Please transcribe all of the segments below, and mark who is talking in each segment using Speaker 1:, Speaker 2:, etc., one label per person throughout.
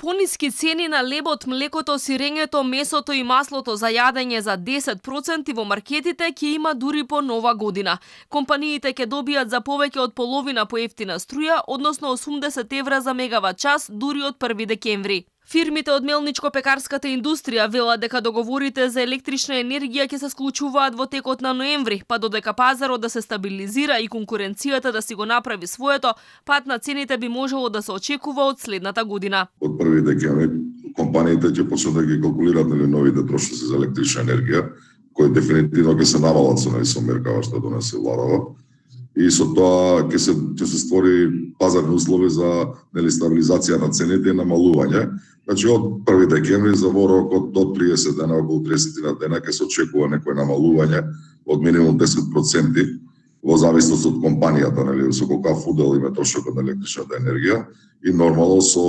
Speaker 1: Пониски цени на лебот, млекото, сирењето, месото и маслото за јадење за 10% во маркетите ќе има дури по нова година. Компаниите ќе добијат за повеќе од половина поевтина струја, односно 80 евра за мегават час, дури од 1 декември. Фирмите од мелничко-пекарската индустрија велат дека договорите за електрична енергија ќе се склучуваат во текот на ноември, па додека пазарот да се стабилизира и конкуренцијата да си го направи своето, пат на цените би можело да се очекува од следната година.
Speaker 2: Од 1 декември компаниите ќе почнат да ги калкулираат новите трошоци за електрична енергија, кои дефинитивно ќе се намалат со меркава што донесе владава. И со тоа ќе се створи пазарни услови за стабилизација на цените и намалување. Значи од 1 декември за во рок од до 30 дена, околу 30 дена ќе се очекува некој намалување од минимум 10% во зависност од компанијата, со колкав удел има трошокот на електричната енергија и нормално со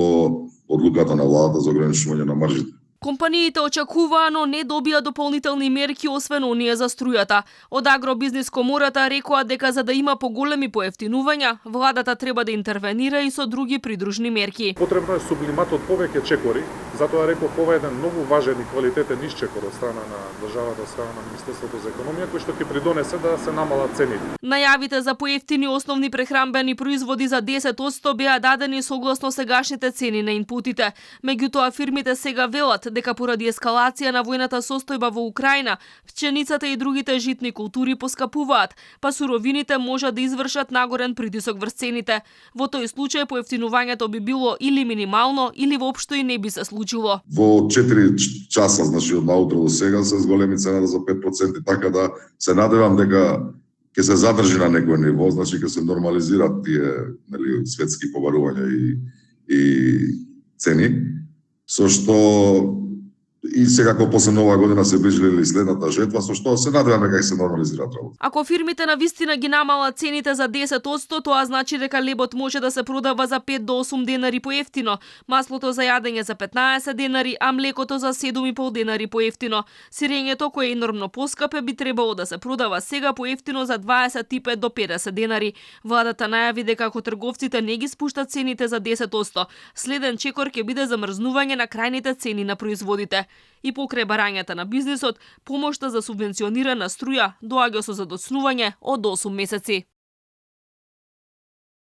Speaker 2: одлуката на владата за ограничување на маржите.
Speaker 1: Компаниите очекуваано не добија дополнителни мерки освен оние за струјата. Од Агробизнис комората рекоа дека за да има поголеми поевтинувања, владата треба да интервенира и со други придружни мерки.
Speaker 3: Потребно е сублимат од повеќе чекори, затоа реков ова е еден многу важен и квалитетен исчекор од страна на државата, од страна на Министерството за економија, кој што ќе придонесе да се намалат цените.
Speaker 1: Најавите за поевтини основни прехранбени производи за 10% беа дадени согласно сегашните цени на инпутите. Меѓутоа фирмите сега велат дека поради ескалација на војната состојба во Украина, пченицата и другите житни култури поскапуваат, па суровините можат да извршат нагорен притисок врз цените. Во тој случај поевтинувањето би било или минимално, или воопшто и не би се случило.
Speaker 2: Во 4 часа, значи од наутро до сега, се зголеми цената за 5%, така да се надевам дека ќе се задржи на некој ниво, значи ќе се нормализираат тие светски побарувања и цени, со што и секако после нова година се ближи следната жетва, со што се надеваме дека ќе се нормализираат работа.
Speaker 1: Ако фирмите на вистина ги намалат цените за 10%, тоа значи дека лебот може да се продава за 5 до 8 денари поевтино, маслото за јадење за 15 денари, а млекото за 7,5 денари поевтино. Сирењето, кое е енормно поскапе, би требало да се продава сега поевтино за 25 до 50 денари. Владата најави дека ако трговците не ги спуштат цените за 10%, следен чекор ќе биде замрзнување на крајните цени на производите. И покрај барањата на бизнисот, помошта за субвенционирана струја доаѓа со задоцнување од 8 месеци.